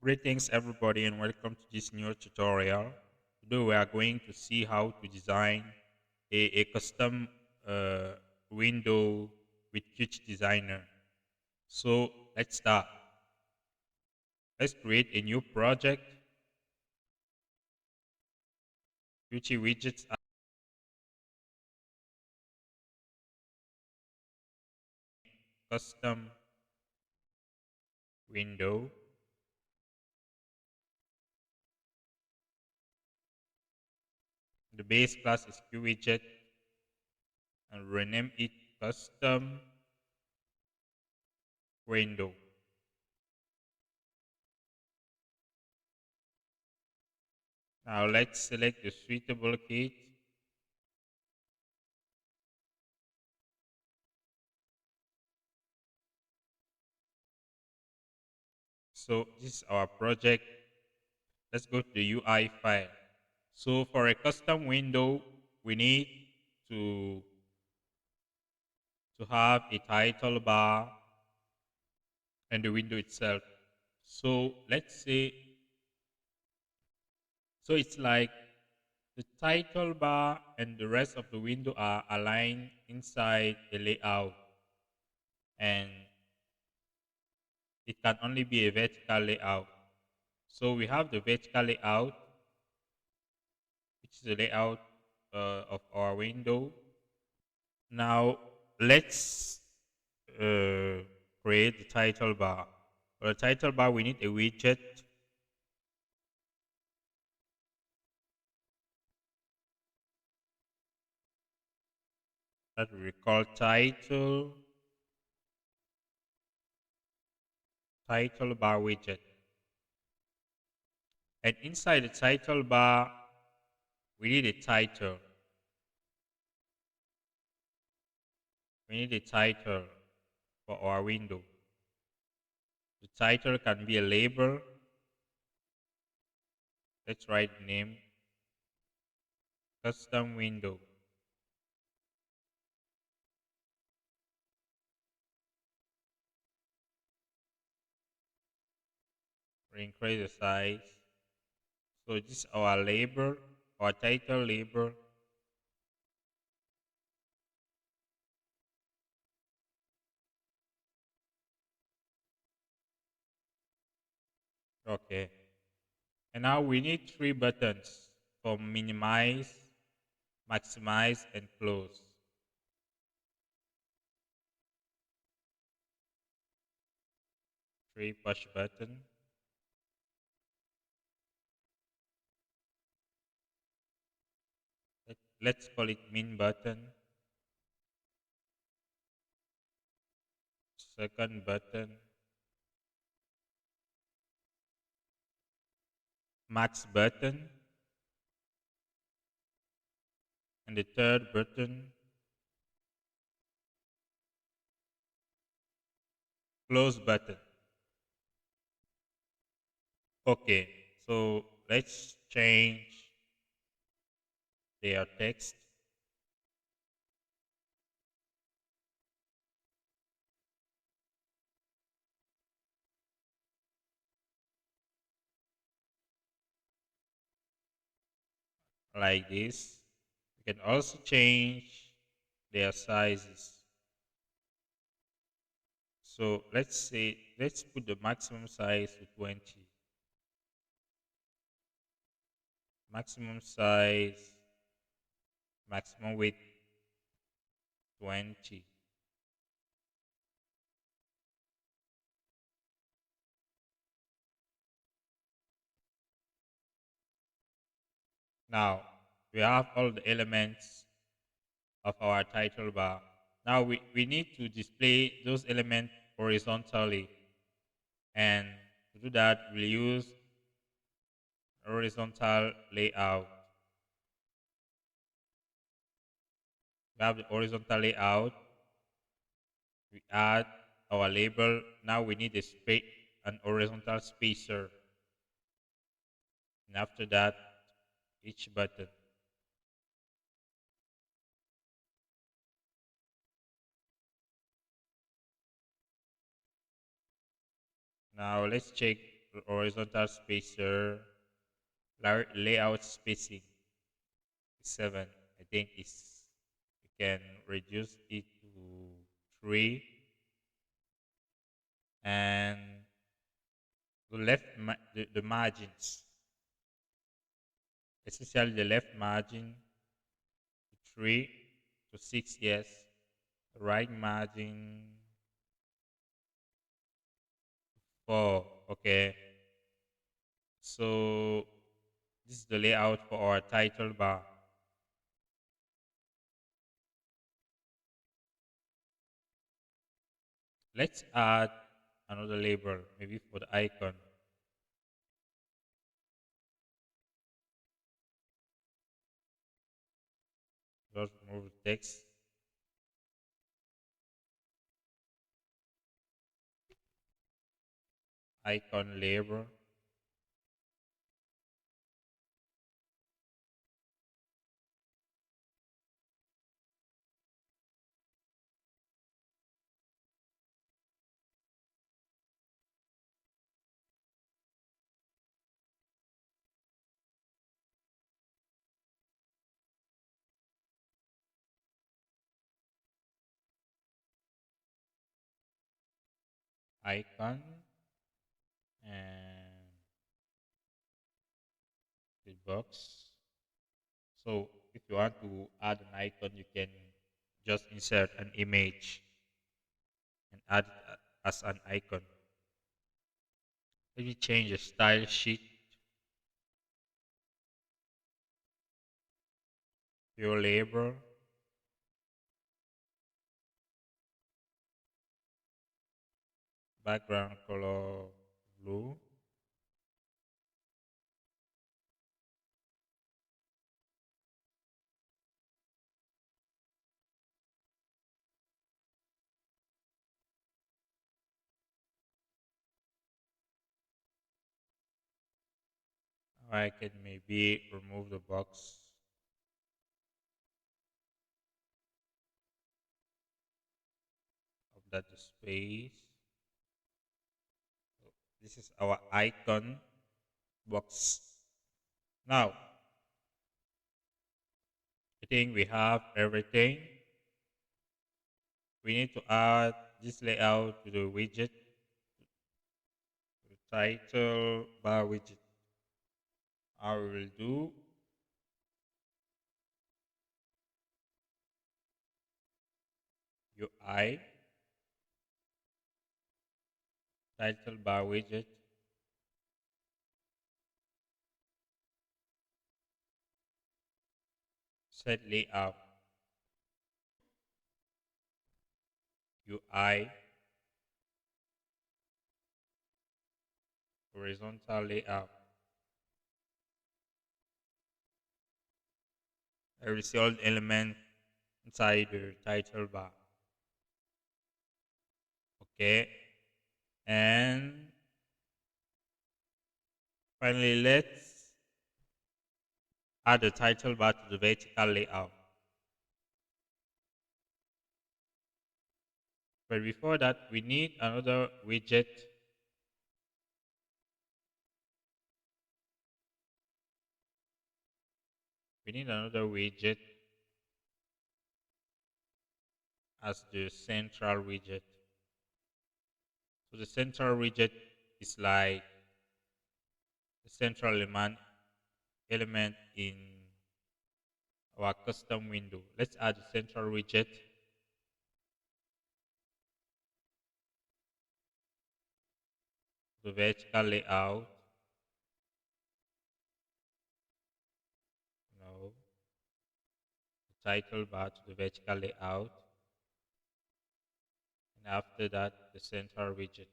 Greetings everybody and welcome to this new tutorial. Today we are going to see how to design a custom uh, window with Qt Designer. So let's start. Let's create a new project. Qt widgets are custom window. The base class is QWidget and rename it custom window. Now let's select the suitable kit. So this is our project. Let's go to the UI file. So for a custom window, we need to, to have a title bar and the window itself. So let's say, so it's like the title bar and the rest of the window are aligned inside the layout, and it can only be a vertical layout. So we have the vertical layout, which is the layout of our window. Now let's uh, create the title bar. For the title bar, we need a widget that we call title bar widget. And inside the title bar, we need a title. We need a title for our window. The title can be a label. Let's write the name custom window. We increase the size. So this is our label, our title label. Okay. And now we need three buttons for minimize, maximize, and close. Three push button. Let's call it min button. Second button, max button. And the third button, close button. Okay, so let's change their text like this. We can also change their sizes. So let's put the maximum size to 20. Maximum size, maximum width 20. Now we have all the elements of our title bar. Now we need to display those elements horizontally. And to do that, we'll use horizontal layout. We have the horizontal layout. We add our label. Now we need an horizontal spacer. And after that, each button. Now let's check horizontal spacer, layout spacing is 7. I think it's you can reduce it to 3, and the margins, essentially the left margin to 3 to 6 years, the right margin 4. Okay, so this is the layout for our title bar. Let's add another label, maybe for the icon. Just remove the text. Icon label. Icon and the box. So if you want to add an icon, you can just insert an image and add it as an icon. Let me change the style sheet, your label, background color blue, or I can maybe remove the box of that space. So this is our icon box. Now, I think we have everything. We need to add this layout to the widget, the title bar widget. I will do UI, title bar widget, set layout, UI, horizontal layout. A result element inside the title bar. Okay, and finally, let's add the title bar to the vertical layout. But before that, we need another widget. We need another widget as the central widget. So the central widget is like the central element in our custom window. Let's add the central widget. The vertical layout. No. The title bar to the vertical layout. And after that, the central widget.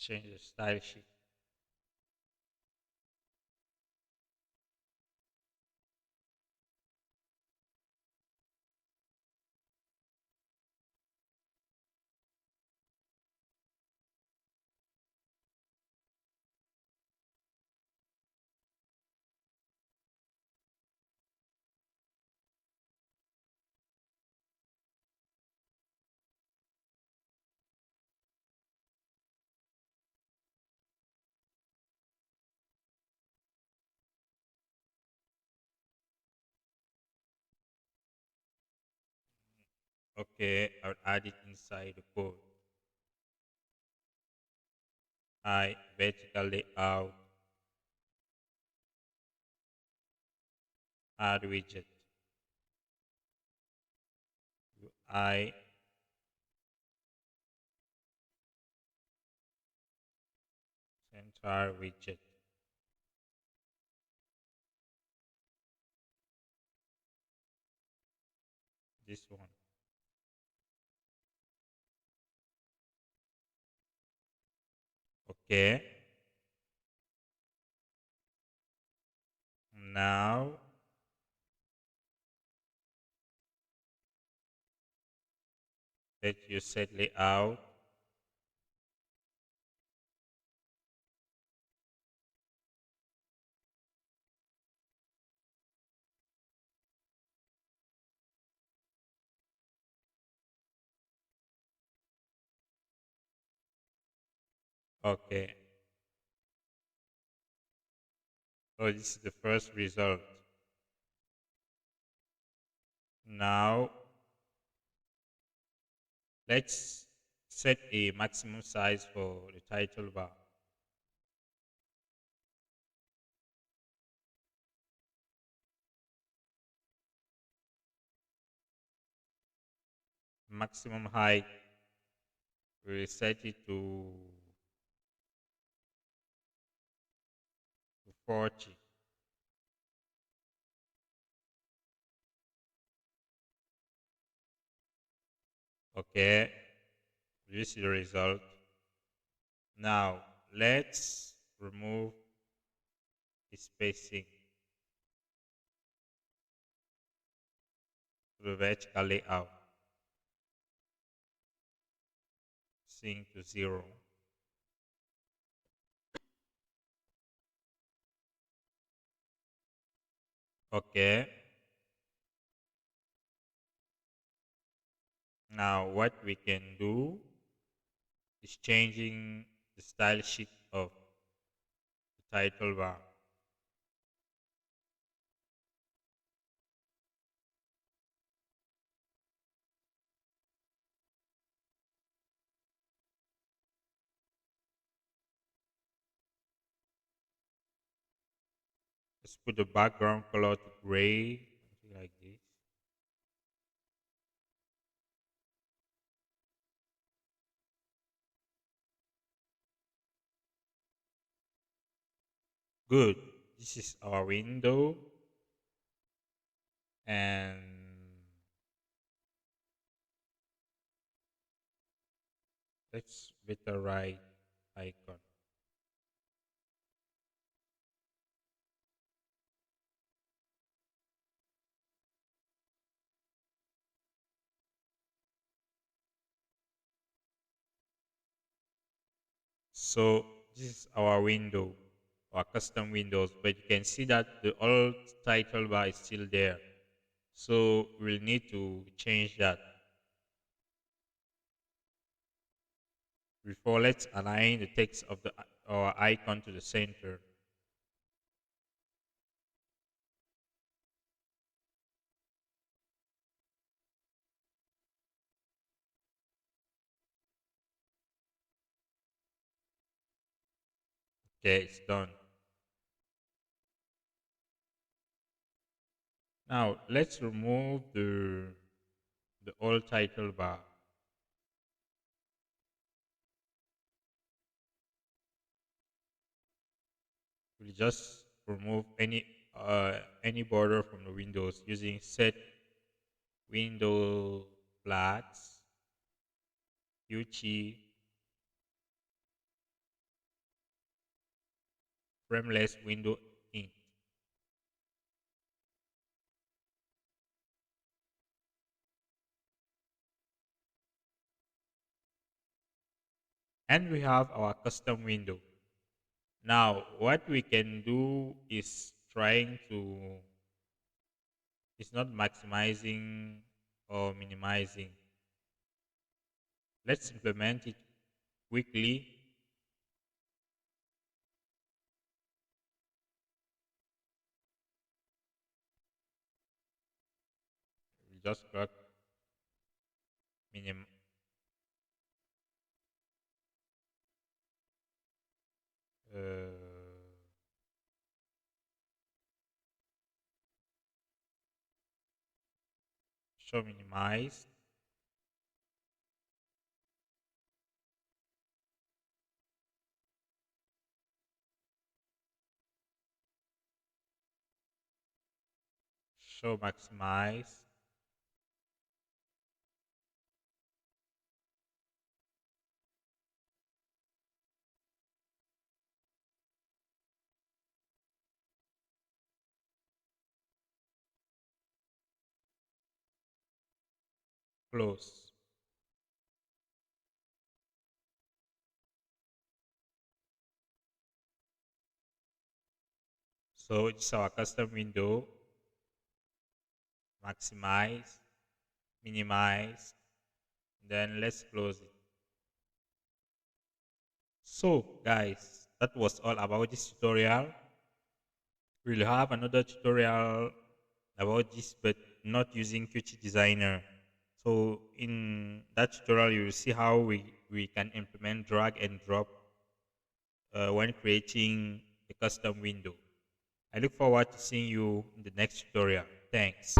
change the style sheet. Okay, I'll add it inside the code. I vertical layout, add widget. I center widget. This one. Okay. Now let you set layout. Okay. So this is the first result. Now let's set a maximum size for the title bar. Maximum height, we set it to 40. Okay, this is the result. Now let's remove the spacing to the vertical layout. Sync to 0. Okay. Now what we can do is changing the style sheet of the title bar. Let's put the background color to gray, something like this. Good. This is our window. And let's better right icon. So this is our window, our custom windows, but you can see that the old title bar is still there. So we'll need to change that. Before, let's align the text of our icon to the center. Okay, it's done. Now let's remove the old title bar. We'll just remove any border from the windows using set window flats, UT, frameless window in. And we have our custom window. Now, what we can do is not maximizing or minimizing. Let's implement it quickly. We just got minim uh, show minimize. Show maximize. Close. So it's our custom window. Maximize, minimize, then let's close it. So guys, that was all about this tutorial. We'll have another tutorial about this, but not using Qt Designer. So in that tutorial, you will see how we can implement drag and drop when creating a custom window. I look forward to seeing you in the next tutorial. Thanks.